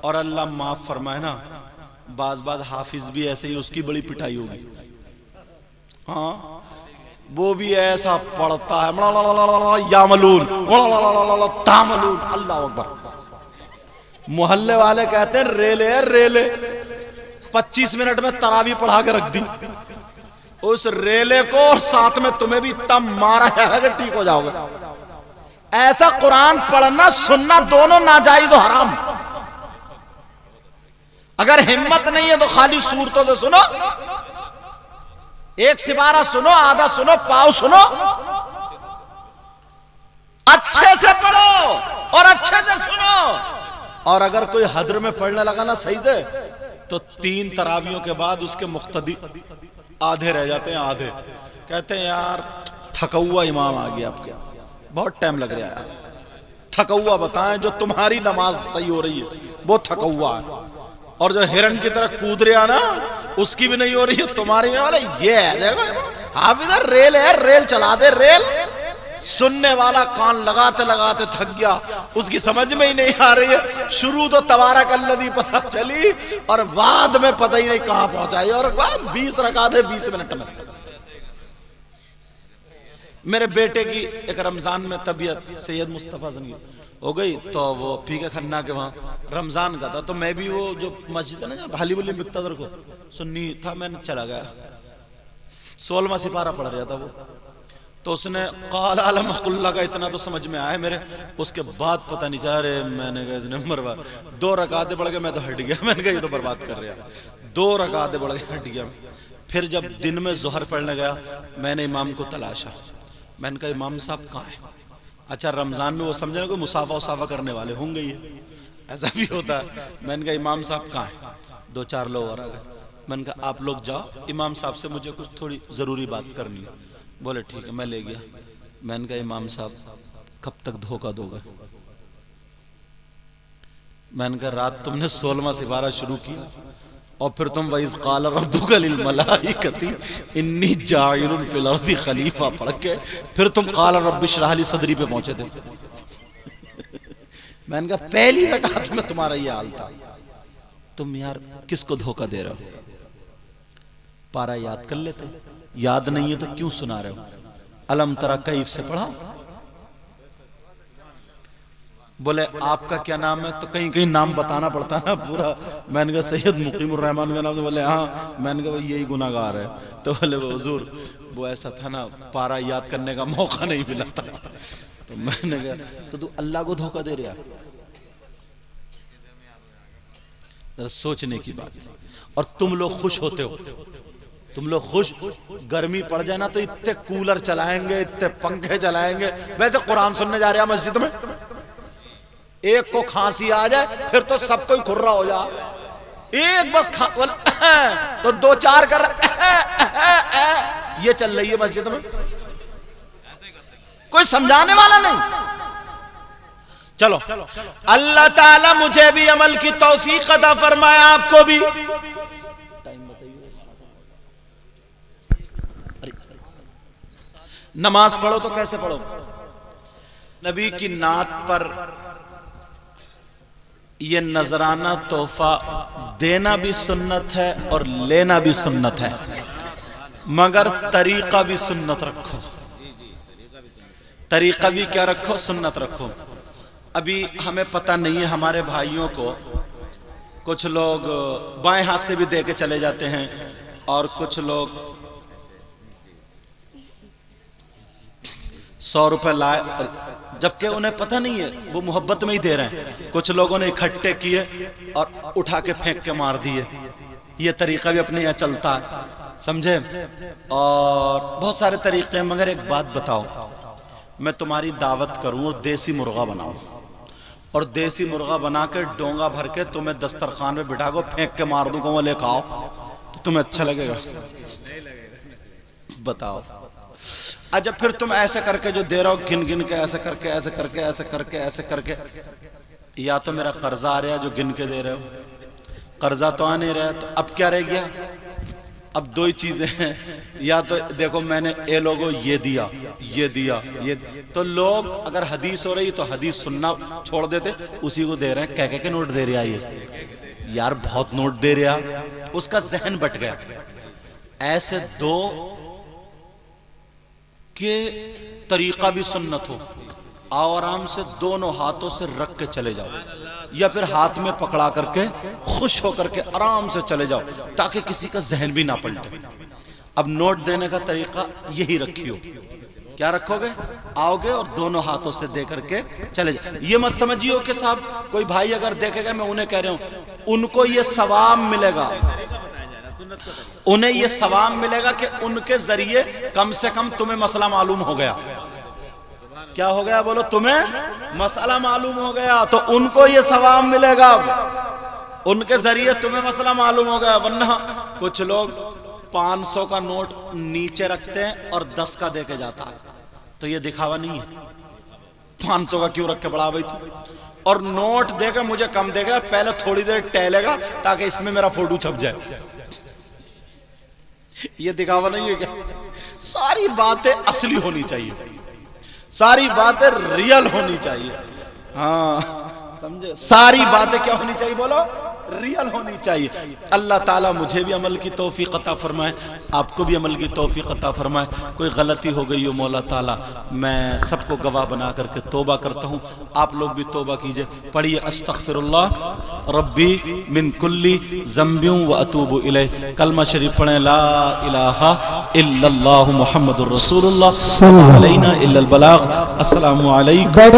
اور اللہ معاف فرمائے نا، بعض حافظ بھی ایسے ہی اس کی بڑی پٹائی ہوگی، ہاں وہ بھی ایسا پڑھتا ہے یاملون تاملون، اللہ اکبر۔ محلے والے کہتے ہیں ریلے ہے ریلے، 25 منٹ میں تراویح پڑھا کے رکھ دی، اس ریلے کو اور ساتھ میں تمہیں بھی اتنا مارا ہے کہ ٹھیک ہو جاؤ گے۔ ایسا قرآن پڑھنا سننا دونوں ناجائز و حرام۔ اگر ہمت نہیں ہے تو خالی صورتوں سے سنو، ایک سپارہ سنو، آدھا سنو، پاؤ سنو، اچھے سے پڑھو اور اچھے سے سنو۔ اور اگر کوئی حدر میں پڑھنے لگا نا صحیح سے، تو 3 تراویحوں کے بعد اس کے مقتدی آدھے رہ جاتے ہیں، آدھے کہتے ہیں یار تھکا ہوا امام آ گیا، آپ کے بہت ٹائم لگ رہا ہے، تھکا ہوا بتائیں، جو تمہاری نماز صحیح ہو رہی ہے وہ تھکا ہوا ہے، اور جو ہرن کی طرح کود رہا نا اس کی بھی نہیں ہو رہی ہے، تمہاری میں والا یہ ہے، دیکھو حافظ ریل ہے، ریل چلا دے ریل۔ سننے والا کان لگاتے لگاتے تھک گیا، اس کی سمجھ میں ہی نہیں آ رہی ہے، شروع تو تبارک الذی پتہ چلی اور بعد میں پتہ ہی نہیں کہاں پہنچائی، اور 20 رکعت ہے 20 منٹ میں۔ میرے بیٹے کی ایک رمضان میں طبیعت سید مصطفیٰ زنگی ہو گئی، تو وہ پی کے کھنا کے وہاں رمضان کا تھا، تو میں بھی وہ جو مسجد ہے نا بھالی بلی مقتدر کو سنی تھا، میں نے چلا گیا، 16واں سپارہ پڑھ رہا تھا وہ، تو اس نے قال علم اللہ کا اتنا تو سمجھ میں آئے میرے، اس کے بعد پتہ نہیں چاہ رہے، میں نے کہا اس نے مروا 2 رکعتیں پڑھ کے میں تو ہٹ گیا، میں نے کہا یہ تو برباد کر رہا، 2 رکعتیں پڑھ کے ہٹ گیا۔ پھر جب دن میں ظہر پڑھنے گیا، میں نے امام کو تلاشا، میں نے کہا امام صاحب کہاں ہیں؟ اچھا رمضان میں وہ سمجھے کہ مسافہ وصافہ کرنے والے ہوں گے، یہ ایسا بھی ہوتا ہے۔ میں نے کہا امام صاحب کہاں ہیں؟ 2-4 لوگ اور آ گئے، میں نے کہا آپ لوگ جاؤ، امام صاحب سے مجھے کچھ تھوڑی ضروری بات کرنی ہے۔ بولے ٹھیک ہے، میں لے گیا، میں نے کہا امام صاحب کب تک دھوکہ دو گا؟ میں نے کہا رات تم نے 16واں سپارہ شروع کیا اور پھر تم وَإِذْ قَالَ رَبُّكَ لِلْمَلَائِكَةِ إِنِّي جَاعِلٌ فِي الْأَرْضِ خلیفہ پڑھ کے پھر تم قَالَ رَبِّ اشْرَحْ لِي صَدْرِي پہ پہنچے تھے۔ میں نے کہا پہلی رکعت میں تمہارا یہ حال تھا، تم یار کس کو دھوکہ دے رہے ہو؟ پارا یاد کر لیتے، یاد نہیں ہے تو کیوں سنا رہے ہو؟ الم ترى کیف سے پڑھا؟ بولے آپ کا کیا نام ہے؟ تو کہیں کہیں نام بتانا پڑتا نا پورا۔ میں نے کہا سید مقیم الرحمن کا نام، تو بولے ہاں، میں نے کہا یہی گناہ گار ہے، تو بولے وہ حضور وہ ایسا تھا نا، پارا یاد کرنے کا موقع نہیں ملا تھا۔ تو میں نے کہا تو اللہ کو دھوکہ دے رہا؟ ذرا سوچنے کی بات۔ اور تم لوگ خوش ہوتے ہو، تم لوگ خوش، گرمی پڑ جائے نا تو اتنے کولر چلائیں گے، اتنے پنکھے چلائیں گے۔ ویسے قرآن سننے جا رہے ہیں مسجد میں، ایک کو کھانسی آ جائے پھر تو سب کوئی کھرا ہو جا، ایک بس تو 2-4 کر یہ چل رہی ہے مسجد میں، کوئی سمجھانے والا نہیں۔ چلو اللہ تعالی مجھے بھی عمل کی توفیق عطا فرمائے، آپ کو بھی۔ نماز پڑھو تو کیسے پڑھو؟ نبی کی نعت پر یہ نذرانہ تحفہ دینا بھی سنت ہے اور لینا بھی سنت ہے، مگر طریقہ بھی سنت رکھو، طریقہ بھی کیا رکھو؟ سنت رکھو۔ ابھی ہمیں پتہ نہیں ہے، ہمارے بھائیوں کو کچھ لوگ بائیں ہاتھ سے بھی دے کے چلے جاتے ہیں، اور کچھ لوگ 100 روپے لائے، جبکہ انہیں پتہ نہیں ہے، وہ محبت میں ہی دے رہے ہیں۔ کچھ لوگوں نے اکٹھے کیے اور اٹھا کے پھینک کے مار دیے۔ یہ طریقہ بھی اپنے یہاں چلتا ہے، سمجھے؟ اور بہت سارے طریقے ہیں، مگر ایک بات بتاؤ، میں تمہاری دعوت کروں اور دیسی مرغا بناؤں، اور دیسی مرغا بنا کے ڈونگا بھر کے تمہیں دسترخوان میں بٹھا کو پھینک کے مار دوں، وہ لے کھاؤ، تو تمہیں اچھا لگے گا؟ بتاؤ۔ اچھا پھر تم ایسے کر کے جو دے رہا ہو، گن گن کے ایسے کر کے ایسے کر کے ایسے کر کے ایسے کر کے، یا تو میرا قرضہ آ رہا ہے جو گن کے دے رہے ہو، قرضہ تو آ نہیں رہا، تو اب کیا رہ گیا؟ اب 2 ہی چیزیں ہیں، یا تو دیکھو میں نے اے لوگوں یہ دیا، یہ دیا، یہ، تو لوگ اگر حدیث ہو رہی تو حدیث سننا چھوڑ دیتے، اسی کو دے رہے ہیں، کہہ کے نوٹ دے رہے آئیے۔ یار بہت نوٹ دے رہا، اس کا ذہن بٹ گیا. ایسے دو کہ طریقہ بھی سنت ہو، آؤ آرام سے دونوں ہاتھوں سے رکھ کے چلے جاؤ، یا پھر ہاتھ میں پکڑا کر کے خوش ہو کر کے آرام سے چلے جاؤ تاکہ کسی کا ذہن بھی نہ پلٹے. اب نوٹ دینے کا طریقہ یہی رکھیو. کیا رکھو گے؟ آؤ گے اور دونوں ہاتھوں سے دے کر کے چلے جاؤ. یہ مت سمجھیو کہ صاحب کوئی بھائی اگر دیکھے گا، میں انہیں کہہ رہا ہوں، ان کو یہ ثواب ملے گا، انہیں یہ ثواب ملے گا کہ ان کے ذریعے کم سے کم تمہیں مسئلہ معلوم ہو گیا. کیا ہو گیا بولو؟ تمہیں مسئلہ معلوم ہو گیا تو ان کو یہ ثواب ملے گا، ان کے ذریعے تمہیں مسئلہ معلوم ہو گیا. ورنہ کچھ لوگ 500 کا نوٹ نیچے رکھتے ہیں اور 10 کا دے کے جاتا ہے، تو یہ دکھاوا نہیں ہے. 500 کا کیوں رکھ کے بڑھا بھائی تو؟ اور نوٹ دے کے مجھے کم دے گا، پہلے تھوڑی دیر ٹہلے گا تاکہ اس میں میرا فوٹو چھپ جائے. یہ دکھاوا نہیں ہے کیا؟ ساری باتیں اصلی ہونی چاہیے، ساری باتیں ریئل ہونی چاہیے. ہاں سمجھے؟ ساری باتیں کیا ہونی چاہیے بولو؟ ریئل ہونی چاہیے. اللہ تعالیٰ مجھے بھی عمل کی توفیق عطا فرمائے، آپ کو بھی عمل کی توفیق عطا فرمائے. کوئی غلطی ہو گئی ہو مولا تعالیٰ، میں سب کو گواہ بنا کر کے توبہ کرتا ہوں. آپ لوگ بھی توبہ کیجئے. پڑھیے استغفر اللہ ربی من کلی ذنب و اتوب الیہ. کلمہ شریف پڑھیں، لا الہ الا اللہ محمد الرسول اللہ علینا الا البلاغ. السلام علیکم.